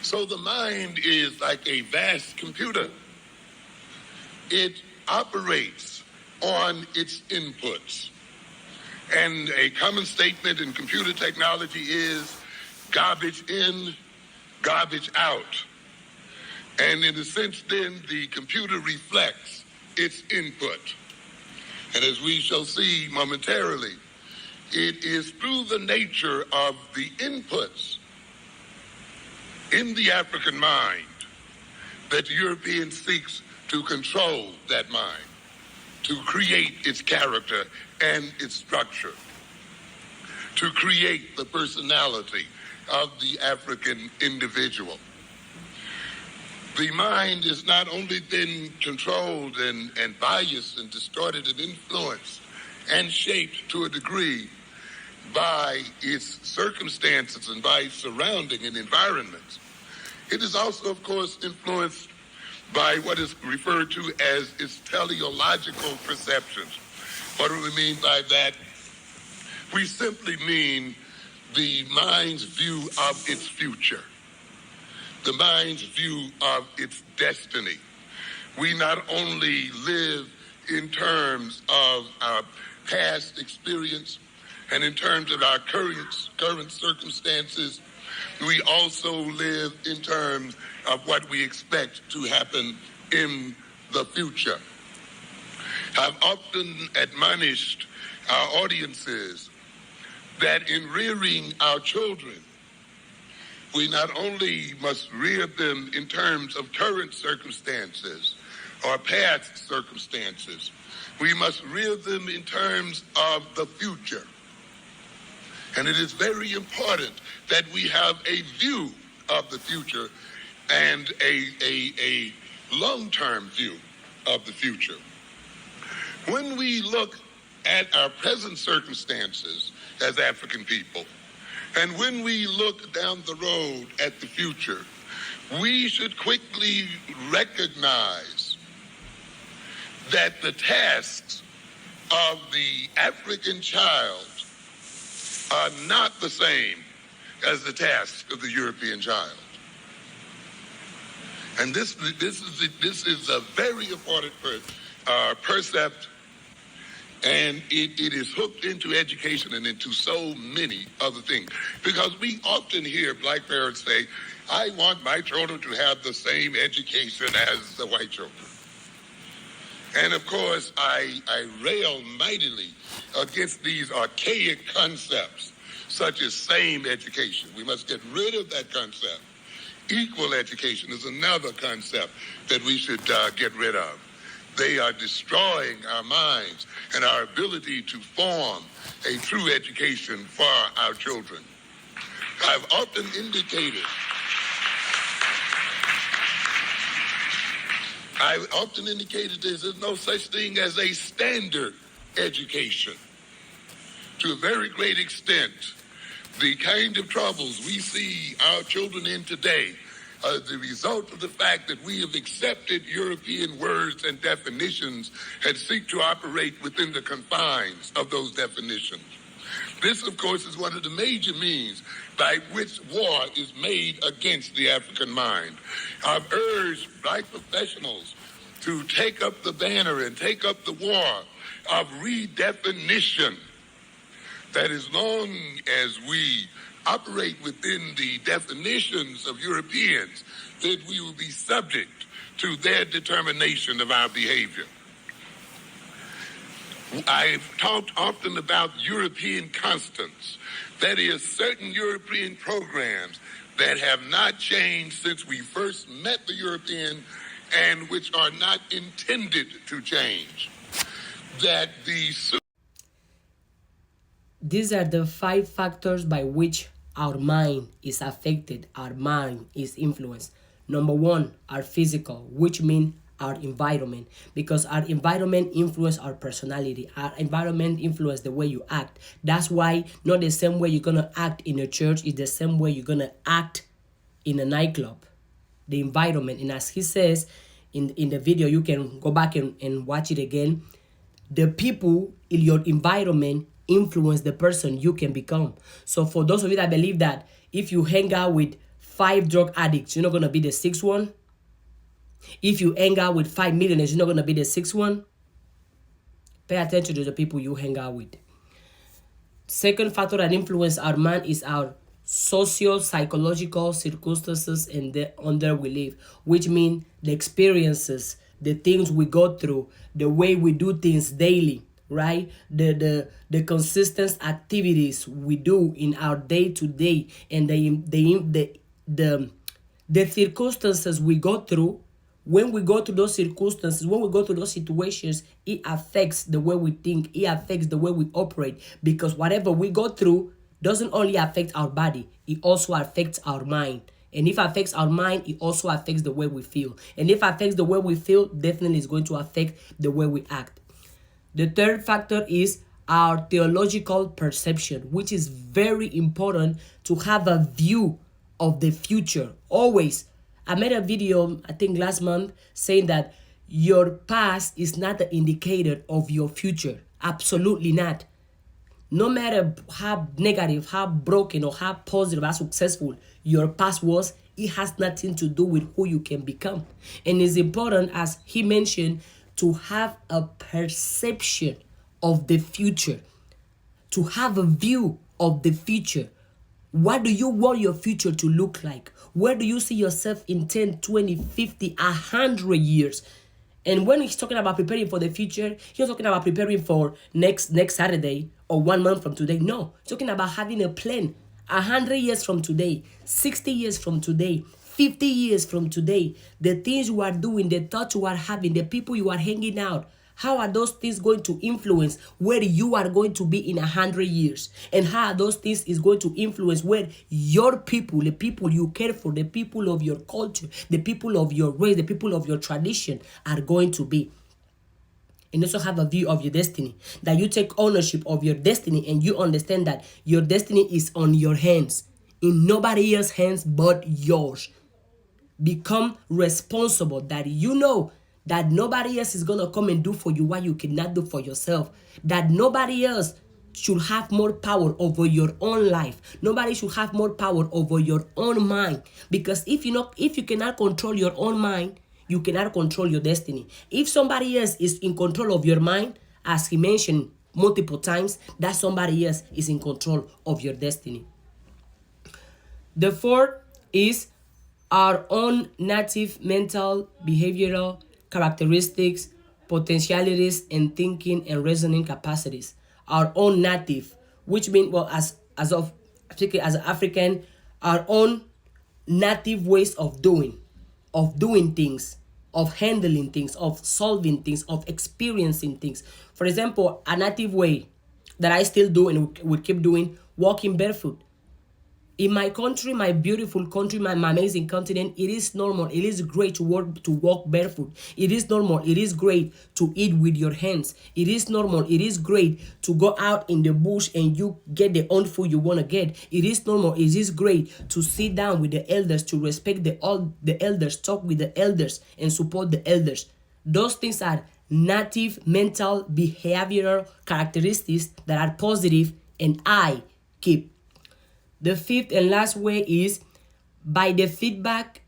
So the mind is like a vast computer. It operates on its inputs. And a common statement in computer technology is garbage in, garbage out. And in a sense, then, the computer reflects its input. And as we shall see momentarily, it is through the nature of the inputs in the African mind that the European seeks to control that mind, to create its character and its structure, to create the personality of the African individual. The mind is not only then controlled and biased and distorted and influenced and shaped to a degree by its circumstances and by its surrounding and environments. It is also, of course, influenced by what is referred to as its teleological perceptions. What do we mean by that? We simply mean the mind's view of its future, the mind's view of its destiny. We not only live in terms of our past experience and in terms of our current circumstances, we also live in terms of what we expect to happen in the future. I've often admonished our audiences that in rearing our children, we not only must rear them in terms of current circumstances or past circumstances, we must rear them in terms of the future. And it is very important that we have a view of the future and a long-term view of the future. When we look at our present circumstances as African people, and when we look down the road at the future, we should quickly recognize that the tasks of the African child are not the same as the tasks of the European child. And this is a very important percept, and it is hooked into education and into so many other things. Because we often hear black parents say, I want my children to have the same education as the white children. And of course, I rail mightily against these archaic concepts, such as same education. We must get rid of that concept. Equal education is another concept that we should get rid of. They are destroying our minds and our ability to form a true education for our children. I've often indicated there's no such thing as a standard education. To a very great extent, the kind of troubles we see our children in today are the result of the fact that we have accepted European words and definitions and seek to operate within the confines of those definitions. This, of course, is one of the major means by which war is made against the African mind. I've urged black professionals to take up the banner and take up the war of redefinition. That as long as we operate within the definitions of Europeans, that we will be subject to their determination of our behavior. I've talked often about European constants. That is, certain European programs that have not changed since we first met the European and which are not intended to change. That These are the 5 factors by which our mind is affected, our mind is influenced. Number 1, our physical, which means our environment, because our environment influences our personality. Our environment influences the way you act. That's why not the same way you're going to act in a church is the same way you're going to act in a nightclub. The environment, and as he says in the video, you can go back and watch it again. The people in your environment influence the person you can become. So for those of you that believe that if you hang out with 5 drug addicts, you're not going to be the sixth one. If you hang out with 5 millionaires, you're not going to be the sixth one. Pay attention to the people you hang out with. Second factor that influence our mind is our socio-psychological circumstances and the under we live, which mean the experiences, the things we go through, the way we do things daily, right? The consistent activities we do in our day to day, and the circumstances we go through. When we go to those circumstances, when we go to those situations, it affects the way we think, it affects the way we operate, because whatever we go through doesn't only affect our body, it also affects our mind. And if it affects our mind, it also affects the way we feel. And if it affects the way we feel, definitely it's going to affect the way we act. The third factor is our theological perception, which is very important to have a view of the future. Always. I made a video, I think last month, saying that your past is not the indicator of your future. Absolutely not. No matter how negative, how broken, or how positive, how successful your past was, it has nothing to do with who you can become. And it's important, as he mentioned, to have a perception of the future, to have a view of the future. What do you want your future to look like? Where do you see yourself in 10, 20, 50, 100 years? And when he's talking about preparing for the future, he's talking about preparing for next Saturday or 1 month from today. No, he's talking about having a plan 100 years from today, 60 years from today, 50 years from today. The things you are doing, the thoughts you are having, the people you are hanging out, how are those things going to influence where you are going to be in 100 years? And how are those things is going to influence where your people, the people you care for, the people of your culture, the people of your race, the people of your tradition are going to be? And also have a view of your destiny, that you take ownership of your destiny and you understand that your destiny is on your hands, in nobody else's hands but yours. Become responsible, that you know that nobody else is going to come and do for you what you cannot do for yourself. That nobody else should have more power over your own life. Nobody should have more power over your own mind. Because if you cannot control your own mind, you cannot control your destiny. If somebody else is in control of your mind, as he mentioned multiple times, that somebody else is in control of your destiny. The fourth is our own native mental, behavioral characteristics, potentialities, and thinking and reasoning capacities. Our own native, which means, well, as an African, our own native ways of doing things, of handling things, of solving things, of experiencing things. For example, a native way that I still do and will keep doing, walking barefoot. In my country, my beautiful country, my amazing continent, it is normal. It is great to walk barefoot. It is normal. It is great to eat with your hands. It is normal. It is great to go out in the bush and you get the own food you want to get. It is normal. It is great to sit down with the elders, to respect the elders, talk with the elders, and support the elders. Those things are native mental behavioral characteristics that are positive and I keep. The fifth and last way is by the feedback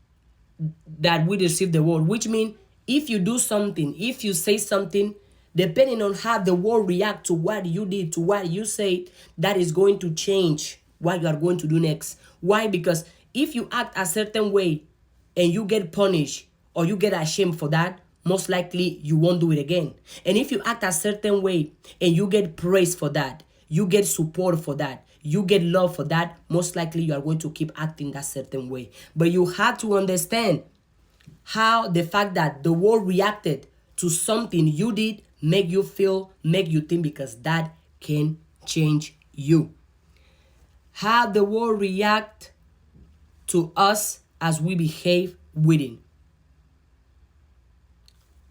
that we receive the world, which means if you do something, if you say something, depending on how the world react to what you did, to what you said, that is going to change what you are going to do next. Why? Because if you act a certain way and you get punished or you get ashamed for that, most likely you won't do it again. And if you act a certain way and you get praise for that, you get support for that, you get love for that, most likely you are going to keep acting that certain way. But you have to understand how the fact that the world reacted to something you did make you feel, make you think, because that can change you. How the world react to us as we behave within.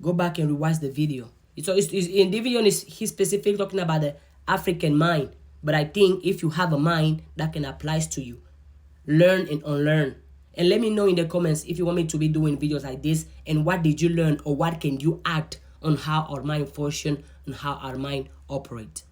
Go back and rewatch the video. It's in the video, he's specifically talking about the African mind. But I think if you have a mind, that can apply to you. Learn and unlearn. And let me know in the comments if you want me to be doing videos like this, and what did you learn, or what can you act on how our mind function and how our mind operates.